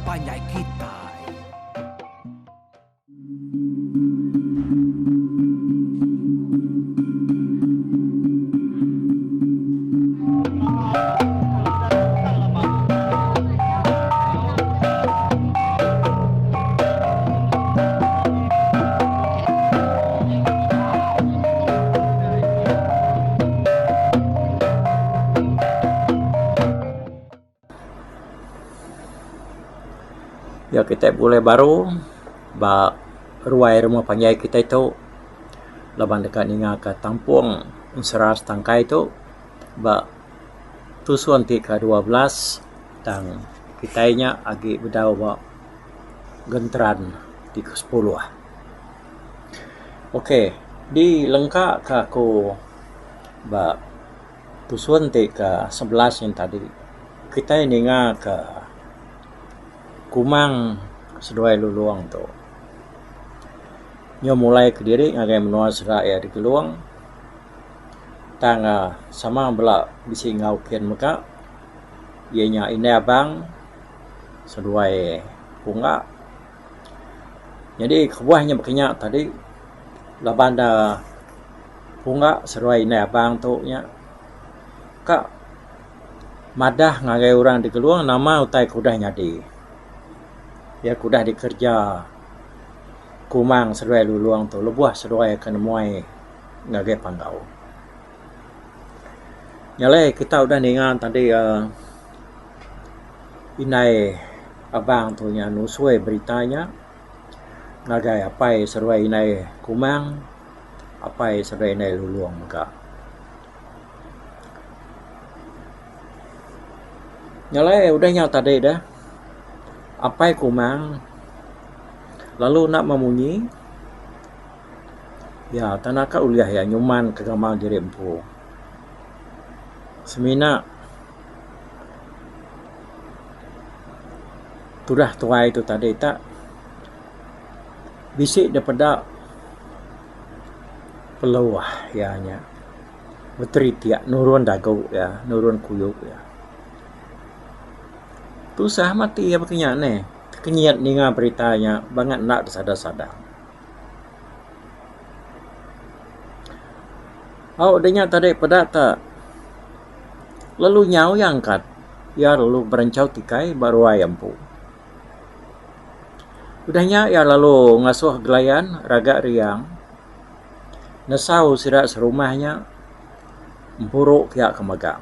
panjai kita. Ya kita boleh baru ba ruai rumah panjai kita itu laban dekat ninga ke tampung seras tangkai itu ba tusuan tika 12 tang kitainya agi bedau ba gentran di ke 10. Oke, di lengkap ke aku ba tusuan tika 11 yang tadi kita ninga ke kumang seduai luluang tu. Nyo mulai ke diri ngagai menua serak ya di keluang. Tang sama bela bisi ngau kian meka. Ianya ini abang seduai punga. Jadi kebuahnya berkenyak tadi labanda punga seduai ini abang tu nya. Kak madah ngagai orang di keluang nama utai kudah nyadi. Ya kudah dikerja kumang seduai luluang tu lebuah seduai kenemuai ngagai panggau. Nyalai kita udah ningan tadi inai abang tu nya nusui beritanya ngagai apai seduai inai kumang apai seduai inai luluang meka. Nyalai udahnya tadi dah apai kumang lalu nak memunyi ya tanaka uliah ya nyuman kegamal diri empu semina tudah tuai itu tadi tak bisik daripada peluah ya nya beteritia nurun dagu ya nurun kuyuk ya tu sah mati ya berkenyak ne kenyat ninga beritanya banget nak sadar-sadar. Dengar tadi pada tak lalu nyau yang kat ya lalu berencau tikai baru ayam pu. Udahnya ya lalu ngasuh gelayan raga riang nesau sirak serumahnya empuruk kiak kemagang.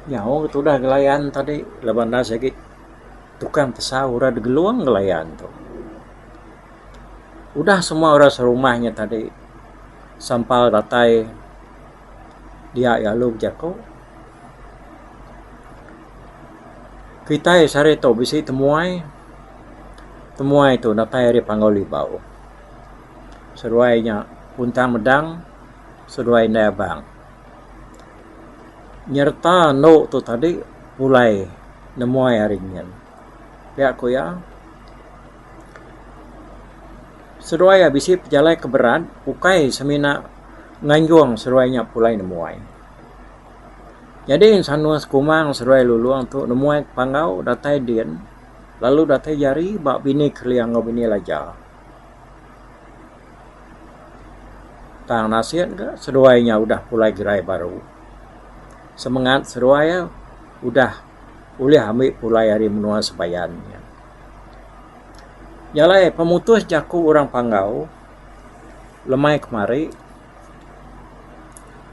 Ya, tu dah gelayan tadi laban dah sakit tukang tesau ura geluang gelayan tu. Udah semua orang serumahnya tadi sampal datai dia ya lu jako. Kita sare tu bisi temuai tu datai hari panggau libau. Seruainya puntang medang seruai abang. Nyerta no tu tadi mulai nemuai harinya. Ya aku ya. Seruai bisi pejalai keberat, ukai semina nganjuang seruainya pulai nemuai. Jadi sanuas kumang seruai luluang tu nemuai panggau datai dien, lalu datai jari bak bini keliang ngau bini lajar. Tang nasihat ke seruainya udah pulai gerai baru. Semangat seruaya udah boleh ambil pulai hari menua sebayannya. Nyalai pemutus jaku orang panggau lemai kemari.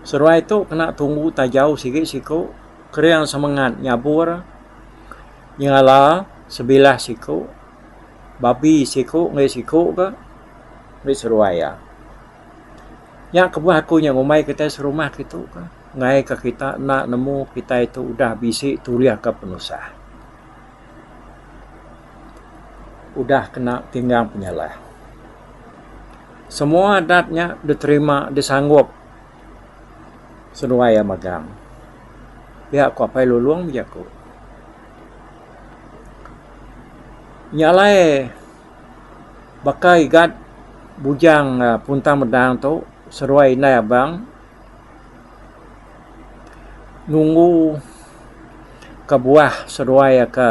Seruai itu kena tunggu tak jauh sikit siku keriang semangat nyabur nyala sebilah siku babi siku ngai siku ke ngai seruaya. Ya kebuah aku yang umai kita serumah gitu ke ngai ke kita nak nemu kita itu udah bisi tuliah ke penusah. Udah kena tinggal penyalah. Semua adatnya diterima, disanggup. Senuai magang. Pihak ku apai luluang bijaku. Nyalai bakai gad bujang puntang medang tu seruai nai abang nunggu ke buah seruai ke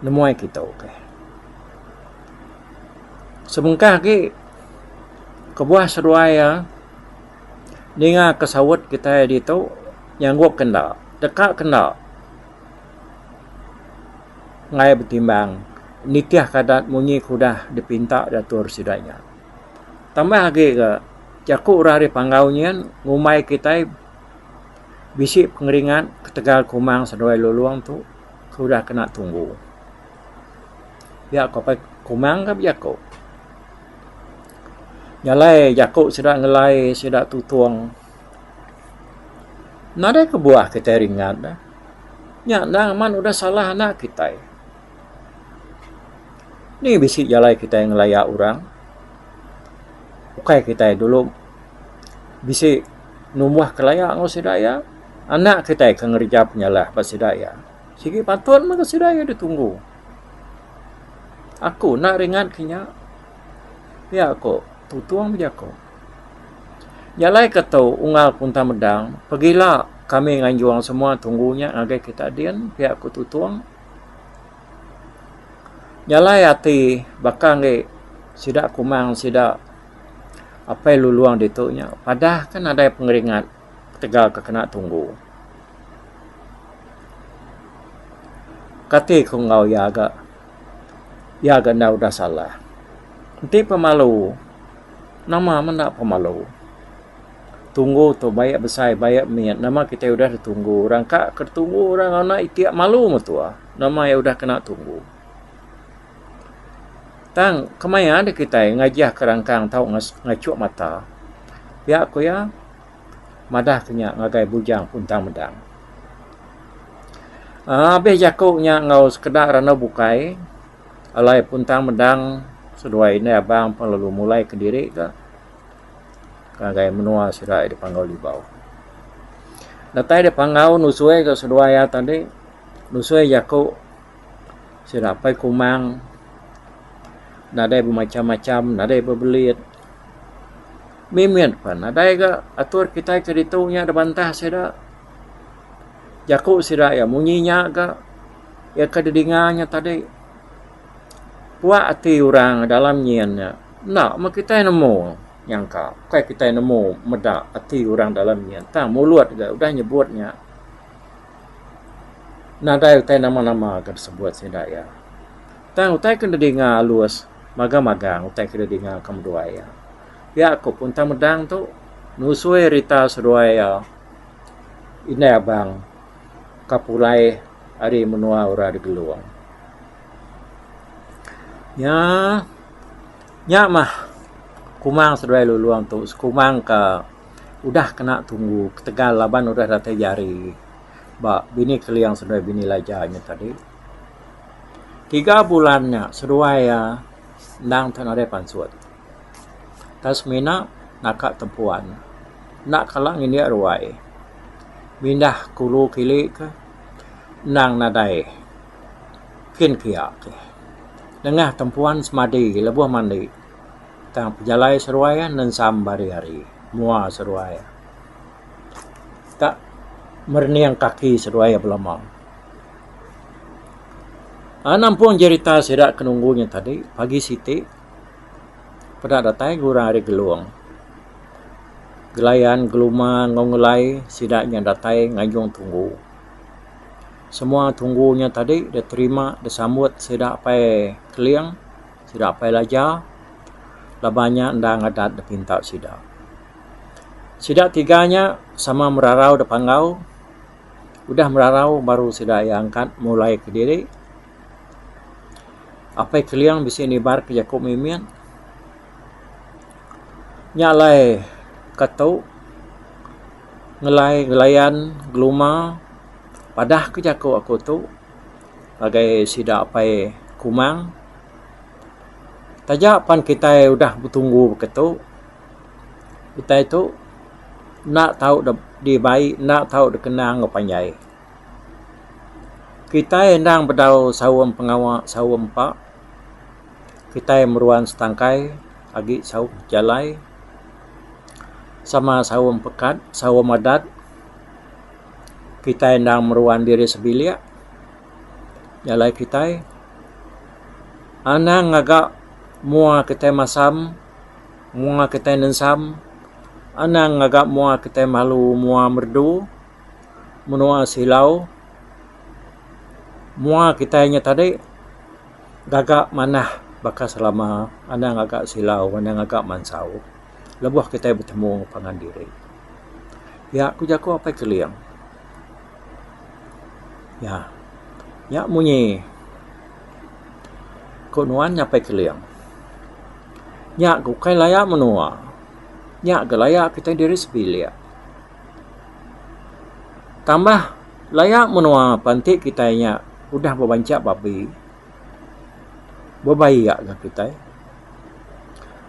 nemuai kita okay. Sebengkah ke buah seruai ninga kesawat kita di tu yang gua kena dekat kena ngai bertimbang nitiah kadat munyi kudah dipinta datur sidanya tambah lagi ke jaku urari panggaunya ngumai kita bisik pengeringan ketegal kumang seruai luluang tu kudah kena tunggu ya kau kumang ke jaku nyalai jaku sidak ngelai sidak tutuang nada ke buah kita ringat dah nya nang man udah salah anak kita ni bisik jalai kita yang ngelayak orang ukai kita dulu bisik numuah kelayak ngau sidaya anak kita ke ngerja penyalah pas sidaya sigi patut maka sidaya ditunggu aku nak ringat kenya ya aku tutuang berjako jalai ketau ungal punta medang pergilah kami nganjuang semua tunggunya agar kita dian pihak aku tutuang jalai hati bakang ke sidak kumang sidak apa luluang ditunya padah kan ada pengeringat tegal ke kena tunggu kati kungau ya agak nda udah salah nanti pemalu nama mana pemalu tunggu tu banyak besar banyak minat nama kita udah ditunggu orang kak ketunggu orang anak itiak malu metua nama ya udah kena tunggu tang kemaya ada kita ngajah kerangkang tahu ngacuk mata ya aku ya madah kenya ngagai bujang puntang medang habis jakuknya ngau sekedar rana bukai alai puntang medang seduai ni abang lalu mulai ke diri ke ngagai menua sirai di panggau libau datai di panggau nusui ke seduai tadi nusui jakuk sirapai kumang nadai bermacam-macam, nadai berbelit. Mimian pan, nadai ke atur kita ke ditunya ada bantah seda. Jakuk sida ya munyinya ke ya kededinganya tadi. Puak hati orang dalam nyiannya. Nak, mak kita nemu yang kau. Kayak kita nemu medak hati orang dalam nyian. Tang mulut ke udah nyebutnya. Nadai utai nama-nama ke sebut sida ya. Tang utai kededinga luas. Magang-magang utai kira dengar kamu dua ya. Ya aku pun tak medang tu nusui rita sedua ya. Ini abang kapulai hari menua ora di geluang. Ya mah kumang sedua luluang tu kumang ke udah kena tunggu ketegal laban udah datang jari. Ba bini keliang sedua bini lajanya tadi. 3 bulannya sedua ya. Nang tan ada pansut. Tasmina nakak tempuan. Nak kalang ini ruai. Mindah kulu kili ke. Nang nadai. Kin kiak ke. Dengah tempuan semadi lebuh mandi. Tang pejalai seruai nan sam hari-hari. Mua seruai. Tak merniang kaki seruai belamang. Nampung cerita sidak kenunggunya tadi pagi siti pada datai gurang hari geluang gelayan geluma ngongulai sidaknya datai ngajung tunggu semua tunggunya tadi dia terima dia sambut sidak pai keliang sidak pai laja labanya ndang adat dia pinta sidak tiganya sama merarau dia panggau udah merarau baru sidak yang angkat mulai ke diri apa keliang bisa nibar ke Jakub mimian nyalai katau ngelai gelayan geluma padah ke Jakub aku tu bagai sidak apa kumang tajak pan kita udah bertunggu begitu kita itu nak tahu di baik nak tahu dikenang ngepanjai kita endang berdau sawam pengawal sawam pak kita meruan setangkai agi saw jalai sama sawam pekat sawam adat kita yang meruan diri sebilia nyalai kita anang agak mua kita masam mua kita nensam anang agak mua kita malu mua merdu menua silau mua kita nya tadi gagak manah baka selama anang agak silau anang agak mansau lebuh kita bertemu pangan diri ya aku jago apa keliang ya munyi konuan nyampai keliang nya ku kai layak menua nya ke layak kita diri sebilia tambah layak menua pantik kita nya udah berbancak babi berbaik ke kita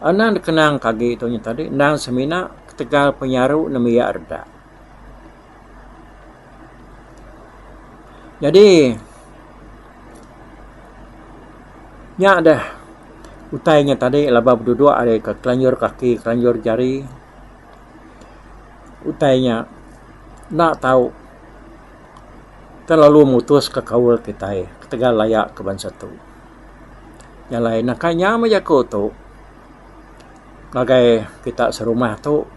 anan kenang kaki itu tadi nang semina ketegal penyaru nemiya erda jadi nya dah utainya tadi laba berduduk ada ke kelanjur kaki kelanjur jari utainya nak tahu terlalu mutus ke kaul kita ketegal layak ke bangsa tu yang lain nakanya majaku tu ngagai kita serumah tu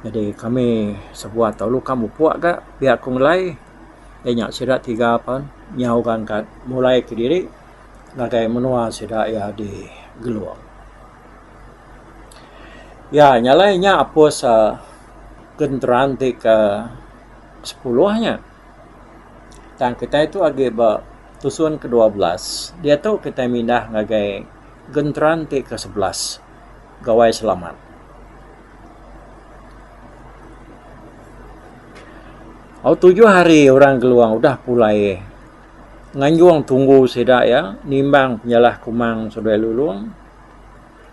jadi kami sebuah tahu kamu puak gak biar aku mulai banyak sirat 3 pan nyau kan mulai ke diri ngagai menua sirat ya di geluang ya nyalainya apa sa genteranti ke 10-nya dan kita itu agi tusuan ke-12 dia tu kita mindah ngagai genteranti ke 11 gawai selamat Oh 7 hari orang geluang udah mulai nganjuang tunggu sedak ya nimbang penyalah kumang sudah luluang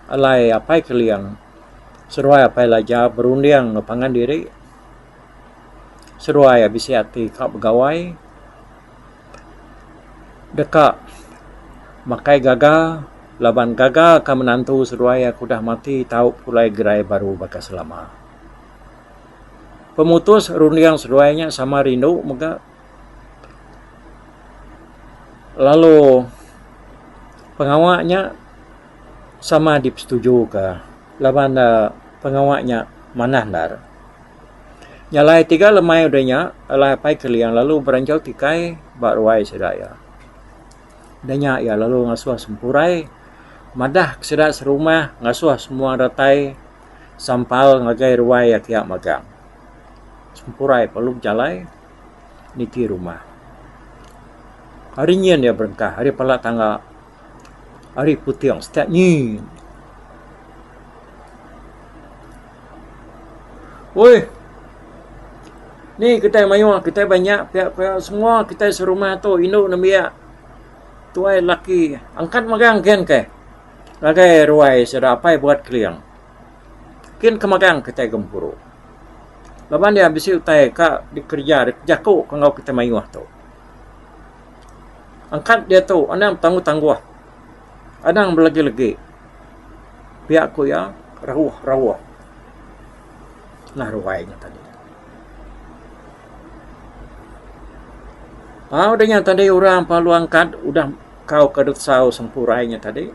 alai apai keliang seruai apai laja berundiang ngepangan diri seruai habis hati kak pegawai dekat makai gagal laban gagal akan menantu seruai aku dah mati tahu pulai gerai baru bakas selama pemutus rundiang seruainya sama rindu maka lalu pengawaknya sama disetuju ke laban pengawaknya manah dar nyalai 3 lemai udahnya alai pai keliang lalu beranjau tikai baruai sedaya danya ya lalu ngasuh sempurai madah kesedak serumah ngasuh semua ratai sampal ngagai ruai ya kiak magang sempurai peluk jalai niti rumah hari nyen dia berengkah hari pala tangga hari putiang setiap nyi woi ni kita mayu kita banyak pihak-pihak semua kita serumah tu induk nambia tuai laki angkat magang ken ke lagai ruai sudah apa buat keliang kin kemagang kita gempuru laban dia habis utai ka dikerja jaku kangau kita mayu tu angkat dia tu anang tangguh-tangguh anang berlagi-lagi pihakku ya rawuh nah ruainya tadi udahnya tadi orang palu angkat udah kau kedut sau sempurainya tadi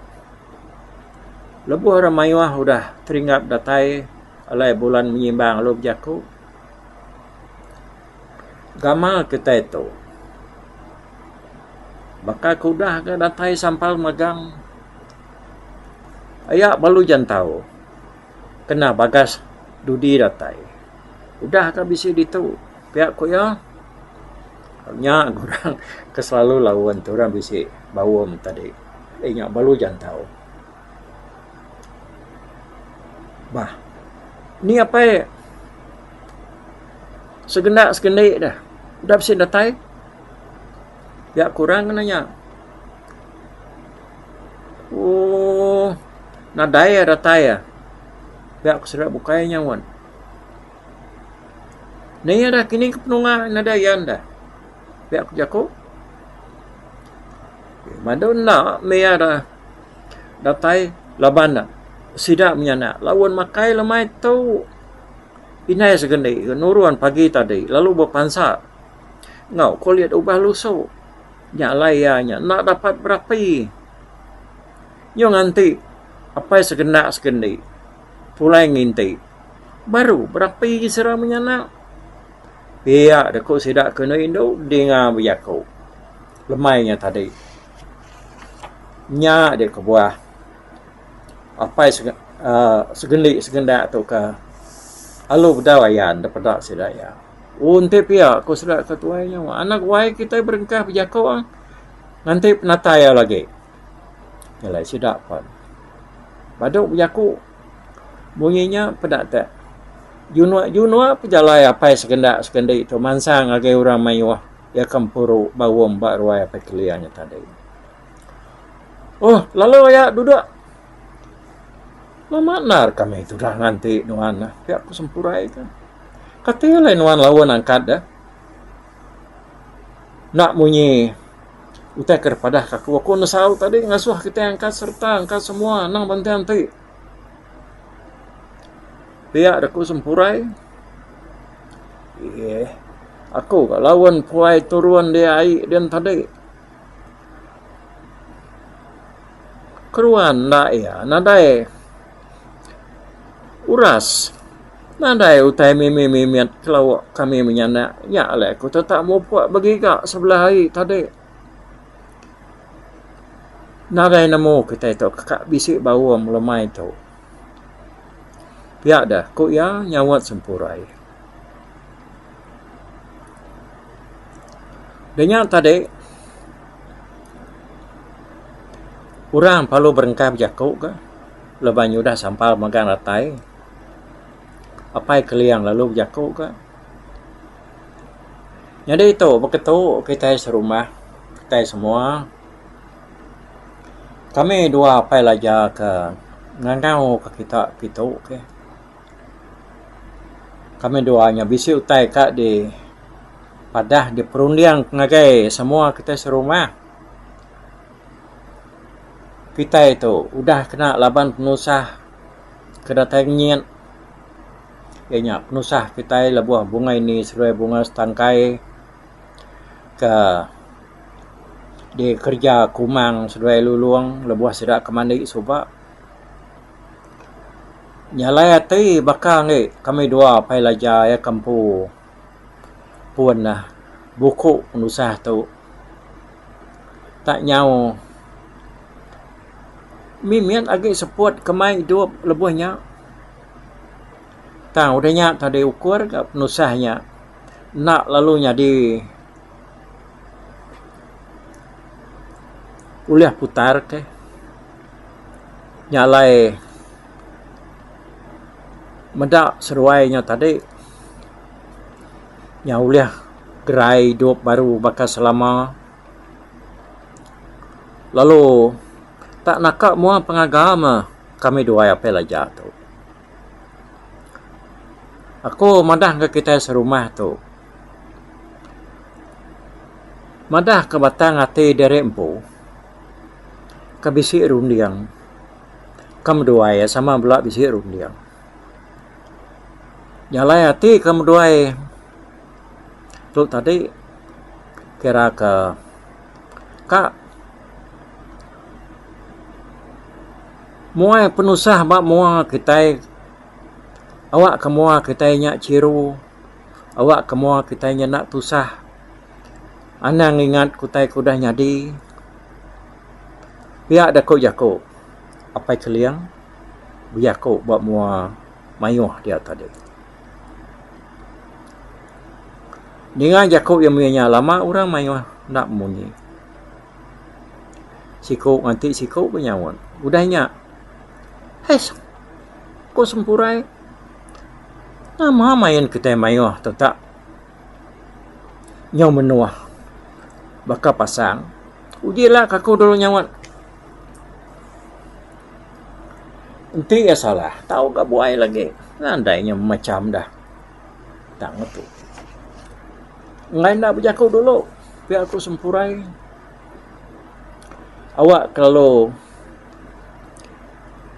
lebuh orang mayuah udah teringat datai alai bulan menyimbang lo jaku gamal kita itu bakal kudah ke datai sampal magang ayak balu jantau kena bagas dudi datai udah ke bisi ditu pihak ku ya nya kurang keselalu lawan tu orang bisi bawom tadi nya balu jantau bah ni apa segendak dah udah bisi datai ya kurang nanya nadaya dataya ya aku sudah bukainya wan ni ada kini kepenunga nadayan dah ya aku jago madonna meya dah datai labana sidak menyana lawan makai lemai tu Inai segeni nuruan pagi tadi lalu berpansa ngau kau lihat ubah lusu nya layanya nak dapat berapi nyo nganti apa segenak segeni pulai nginti baru berapi serang menyanak pihak dekuk sidak kena indo dengar beryaku lemainya tadi nya dia ke buah apa segendak tu ke alu bedawayan dapat sidak ya unte pihak ko sidak ketuanya anak wai kita berengkah berjaku nanti penataya lagi nyalai sidak pun baduk berjaku bunyinya pedak tak junua pejalai apa segendak itu mansang agai orang mayuah ya kampuru bawom bak ruai apa keliannya tadi oh lalu ya duduk lama nar kami itu dah nanti nuan pihak ku sempurai kan katanya nuan lawan angkat dah nak munyi utai kepada kaku aku nasau tadi ngasuh kita angkat serta angkat semua nang bantai nanti pihak aku sempurai aku gak lawan puai turuan dia air dan tadi keruan nak ya nadai uras nadai utai mimiat kalau kami menyanak ya lah aku tetap mau buat bagi kak sebelah air tadi nadai namo kita itu kakak bisik bau melemai tu pihak dah kok ya nyawat sempurai dan tadi orang perlu berengkap jakuk ke leban sudah sampai magang ratai apa keliang lalu jakuk ke jadi itu begitu kita serumah kita semua kami dua apa laja ke ngangau ke kita ke kami doanya bisi utai kak di padah di perundian ngagai semua kita serumah kita itu udah kena laban penusah kedatangnya ya penusah kita lebuah bunga ini seruai bunga setangkai ke di kerja kumang seruai luluang lebuah sidak kemandi subak nyalai hati bakang kami dua pai laja ya kampu puan lah buku penusah tu tak nyau mimian agak seput kemai hidup lebuhnya tang udahnya tadi ukur ke penusahnya nak lalunya di uliah putar ke nyalai medak seruainya tadi nya uliah gerai hidup baru bakal selama lalu tak nakak mua pengagama kami dua apa laja tu aku madah ke kita serumah tu madah ke batang hati dari empu ke bisik rundiang kamu dua ya sama belak bisik rundiang nyalai hati kamu dua tu tadi kira ke kak muai penusah bak mua kita awak kemua kita nyak ciru awak kemua kita nak tusah anang ingat kutai kudah nyadi pihak dak jako apa keliang biako bak mua mayuh dia tadi dengan jako yang punya lama orang mayuh nak munyi siku nanti siku penyawan udahnya kau sempurai nama main kita mayuh tetap nyau menuah bakal pasang ujilah kaku dulu nyawat nanti ya salah tahu gak buai lagi landainya macam dah tak ngetu ngai nak berjaku dulu biar aku sempurai awak kalau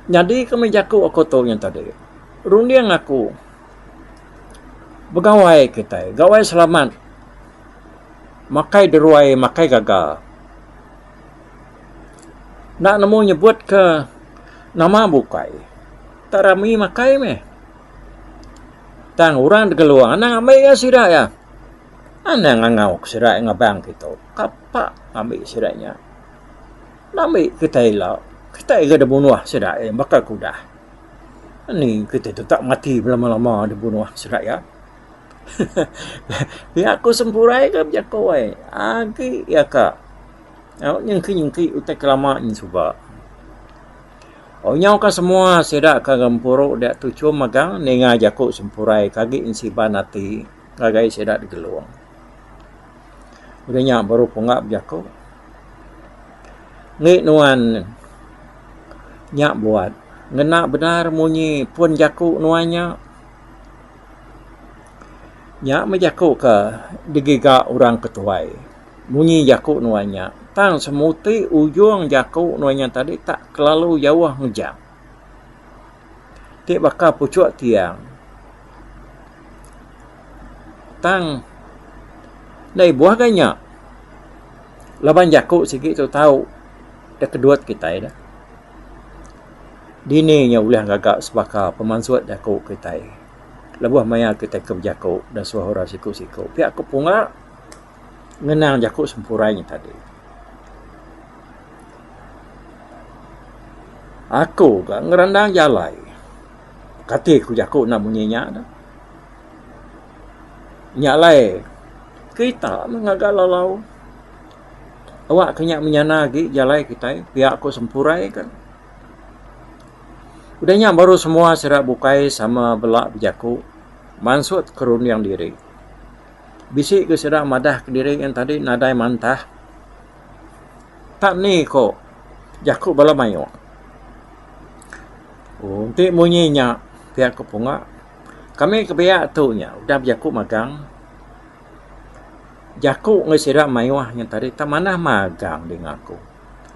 jadi kami jaku aku tahu yang tadi rundiang aku Begawai kita, gawai selamat. Makai deruai, makai gagal. Nak nemu nyebut ke nama bukai. Tak rami makai meh. Tang orang degeluang, anang ambil ya sirak ya. Anang ngangau sirak ngabang kita. Kapak ambil siraknya. Ambil kita elok. Kita ada bunuh sirak yang bakal kudah. Ini kita tu tak mati lama-lama ada bunuh sirak ya. Biar aku sempurai ke biar kau ai. Agi ya kak. Yang utai kelama ni subak. Nyau ka semua sedak ka gampuruk dak tu cuma magang nenga jakuk sempurai kagi insiban ati kagai sedak digeluang. Udahnya baru pungak jakuk. Ngi nuan nyak buat ngena benar munyi pun jakuk nuanya. Nyak mejakuk ke digiga orang ketuai. Munyi jakuk nuanya. Tang semuti ujung jakuk nuanya tadi tak kelalu jauh ngejam. Tik bakal pucuk tiang. Tang nai buah ganya. Laban jakuk sikit tu tahu dah kedua kita dah. Dini nya ulah gagak sebaka pemansut jakuk kita. Lebuh maya kita ke jakuk dan suara siku-siku. Pihak aku punga ngenang jakuk sempurainya tadi. Aku kan ngerandang jalai. Kati ku jakuk nak bunyinya dah. Nyalai. Kita mengagal lalau. Awak kenyak menyana lagi jalai kita. Pihak aku sempurai kan. Udahnya baru semua serak bukai sama belak berjakuk. Mansut kerun yang diri. Bisik ke serak madah ke diri yang tadi nadai mantah. Tak ni kok. Jakuk bala mayu. Untuk munyinya pihak kepunga. Kami ke pihak tu nya udah berjakuk magang. Jakuk ngesirak mayuah yang tadi tak mana magang dengan aku.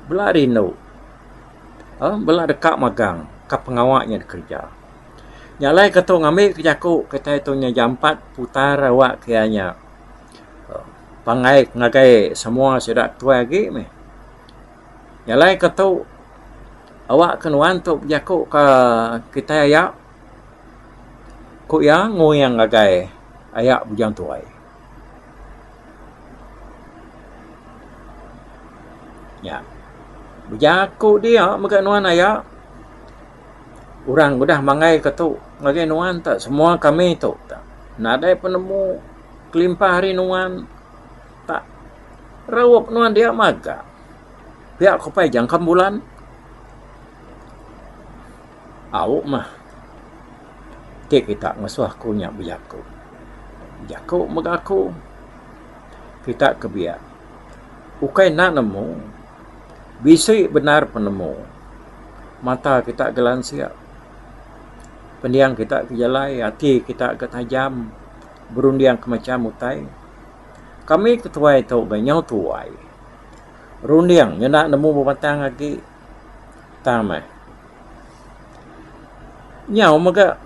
Belah rindu. Belah dekat magang. Kap pengawaknya kerja. Nyalai kata ngambil ke jakuk. Kata itu nya jam 4 putar awak kianya. Pangai ngagai semua sidak tua lagi meh. Nyalai kata awak kenuan tu jakuk ke kita ayak. Ku ya ngoyang ngagai ayak bujang tuai. Ya. Berjakuk dia makan nuan ayak. Orang udah mangai ke tu ngagai nuan tak semua kami tu tak. Nadai penemu kelimpah hari nuan tak. Rawap nuan dia maga. Pihak kupai jangkam bulan. Awak mah. Tik kita ngasuh aku nyak berjakuk. Jakuk megaku. Kita kebiak. Ukai nak nemu. Bisik benar penemu. Mata kita gelansiak. Pendiang kita kejalai. Hati kita ketajam. Berundiang ke macam utai. Kami ketuai tau ganyau tuai. Rundiang nyenak nemu berbatang lagi. Tamai. Nyau maga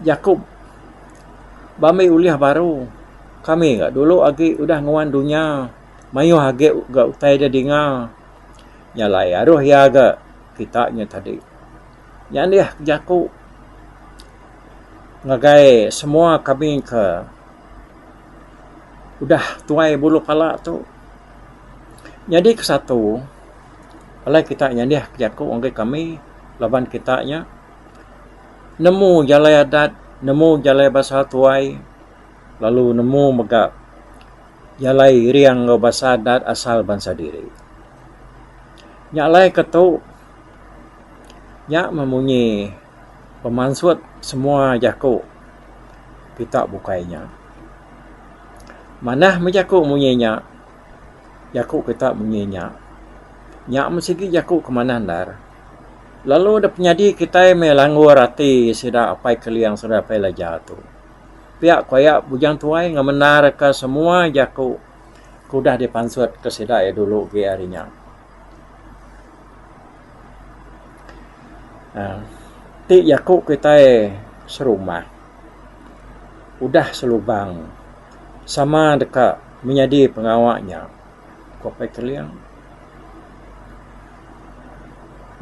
Yakub bami uliah baru kami gak dulu agi udah ngawan dunia mayu hage gak utai dia dengar nyalai aruh ya gak kitanya tadi yang dia Yakub ngagai semua kami ke udah tuai bulu pala tu jadi ke satu oleh kita yang dia Yakub ngagai kami laban kitanya nemu jalai adat, nemu jalai bahasa tuai, lalu nemu megap jalai riang bahasa adat asal bangsa diri. Nyalai ketu, nyak memunyi pemansut semua jakuk kita bukainya. Manah menjakuk munyinya, jakuk kita munyinya. Nyak mesigi jakuk kemana ndar. Lalu ada penyadi kita melanggur hati sida apai keliang sudah apai laja tu. Pihak koyak bujang tuai ngamenar ke semua jakuk kudah dipansut ke sida ya dulu ke harinya. Ti jakuk kita serumah. udah selubang sama dekat menjadi pengawaknya kopai keliang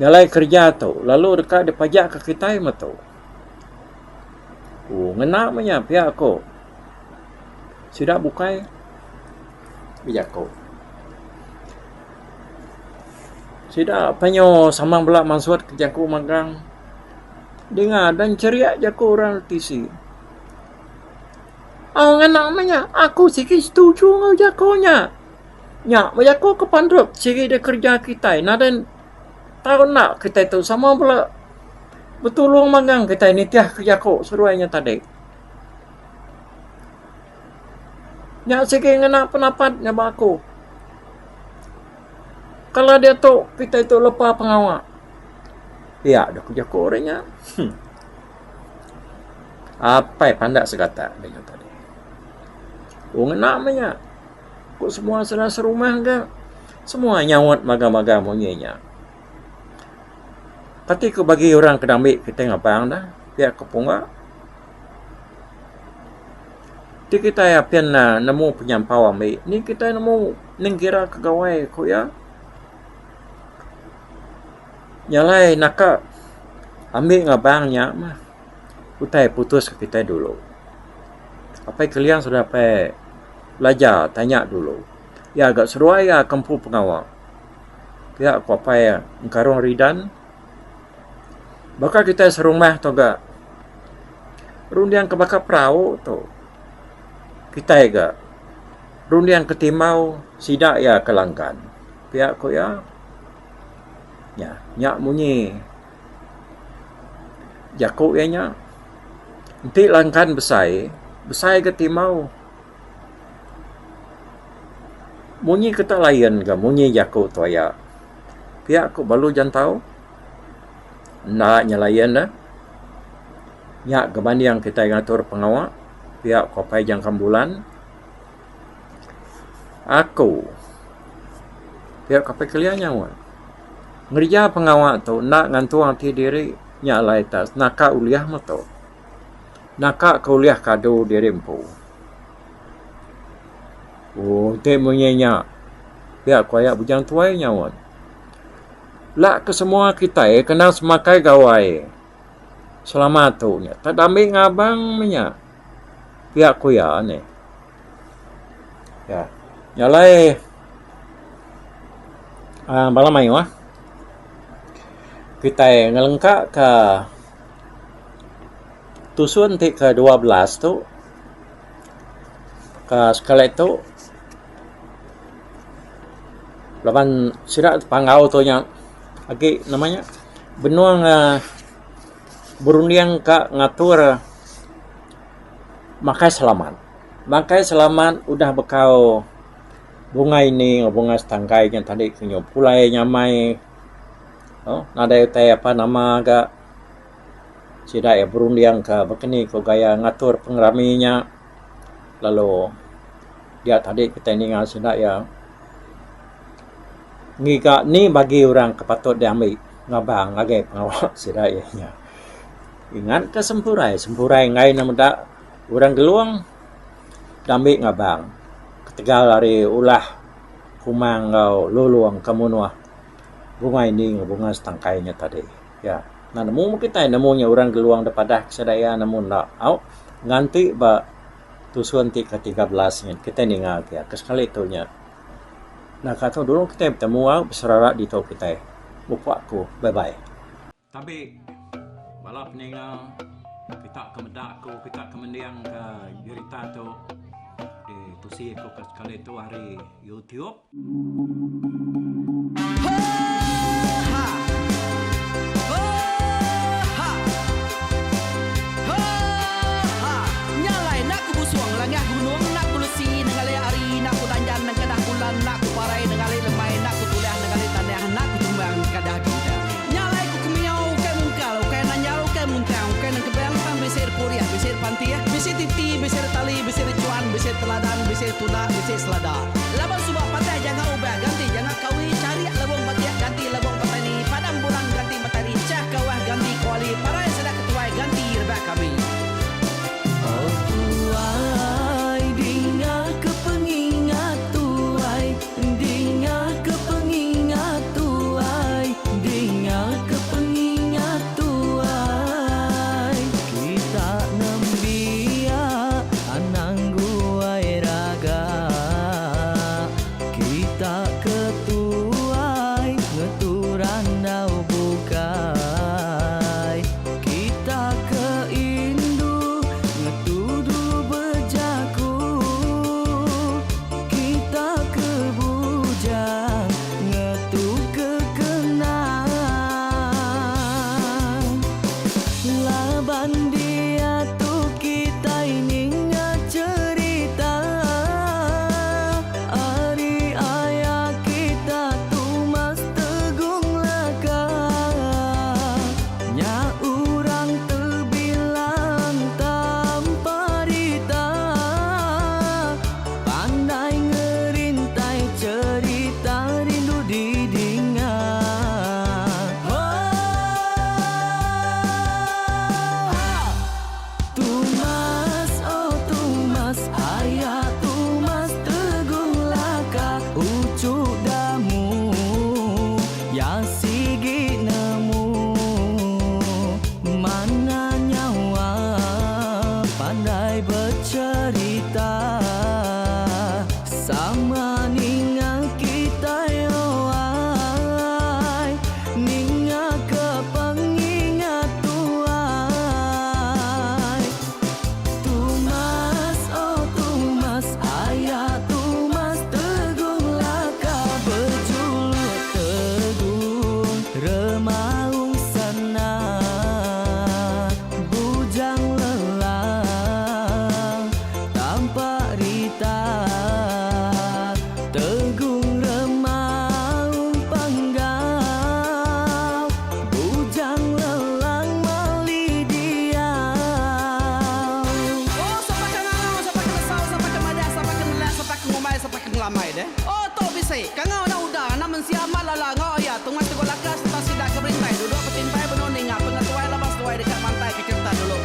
ngalai kerja tu lalu dekat dia pajak ke kita mah tu ngena manya pihak aku sudah bukai bijak ko sudah panyo samang belak mansuat kerja ko magang dengar dan ceria jako orang tisi ngena manya aku sikit setuju ngau jakonya nya jako ke pandruk sikit dia kerja kita dan tahu nak kita itu sama pula betulung magang kita ini tiah kerja kok seruainya tadi nya sikit ngena pendapatnya aku kalau dia tu kita itu lepas pengawal ya dah kerja kok orangnya apa pandak segata dia tadi ngena namanya kok semua sudah serumah ke semua nyawat magang-magang monyenya tapi ke bagi orang kedamik kita ngapang dah pihak kepunga di kita ya pian nemu penyampau ambil ni kita nemu nengkira kegawai ko ya nyalai naka ambil ngabangnya mah utai putus ke kita dulu apa kalian sudah apa belajar tanya dulu ya agak seruai ya kempu pengawal pihak ko apa ya ngkarong ridan bakal kita serumah toga rundiang kebakar perahu tu kita juga rundiang ketimau sidak ya kelangkan pihak ko ya nyak munyi jako ya nya nanti langkan besai ketimau munyi kita layan ga munyi jako tu ya pihak ko balu jantau nak nyalayan dah nyak gebandi yang kita ngatur pengawal pihak kopai jangkam bulan aku pihak kopai kelianya wan ngerja pengawal tu nak ngantu hati diri nyak lai tas naka uliah mah tu naka kuliah kado diri empu te menyenya pihak koyak bujang tuai nyawan lah ke semua kita kena semakai gawai selamat tu nya tak damai ngabang menya pihak kuya ni ya nyalai balamai wah kita ngelengkak ke tusun ti ke 12 tu ke skala itu lawan sidak pangau tu nya agi namanya benuang berundiang ka ngatur makai selamat udah bekau bunga ini bunga setangkainya tadi kenyo pulai nyamai nada utai apa nama agak sida ya berundiang ka bekeni ko gaya ngatur pengraminya lalu dia tadi kita ini ngasida ya ngika ni bagi orang kepatut diambil ngabang agak pengawal sida ya ingat ke sempurai ngai namda orang geluang damik ngabang ketegal dari ulah kumang ngau luluang kamunwa bunga ini bunga setangkainya tadi ya nah nemu kita nemunya orang geluang depadah kesadaya namun nak nganti ba tusuan ti ke-13 nya kita ningal ya kesekali itu nya nah kata dulu kita bertemu beserara di tau kita bupakku bye bye tapi balap ningal kita kemedakku kita kemendiang ke cerita tu di tusi ko kesekali itu hari YouTube nak ku parai ningali lemai nak ku tuliah ningali tanah nak ku tumbang kadah kita nyalai ku kemiau ke mungkal ke nanjau ke muntang ke nang kebang pang besir puriah besir pantia besir titi besir tali besir cuan besir teladan besir tuna besir selada laban subak patah jangan ubah ganti jangan kawi cari labong batiak ganti labong petani padam bulan ganti matahari cah kawah ganti kuali parai sedak ketuai ganti rebak kami oh sama ninga kita yo ai ninga ke pengingat tuai Tumas oh Tumas ayah Tumas tegung laka berjulur tegung remaung sana bujang lelang tanpa rita tegung remaung panggau bujang lelang mali diau oh sapa kangau sapa kesau sapa kemadah sapa kenelah sapa ngomai sapa ngelamai deh oh to bisi kangau na udah na mensiamal lala ngau ya tungas tegol lakas ta sidak kebrintai duduk petintai benoning ngap ngatuai labas tuai dekat mantai ke cerita dulu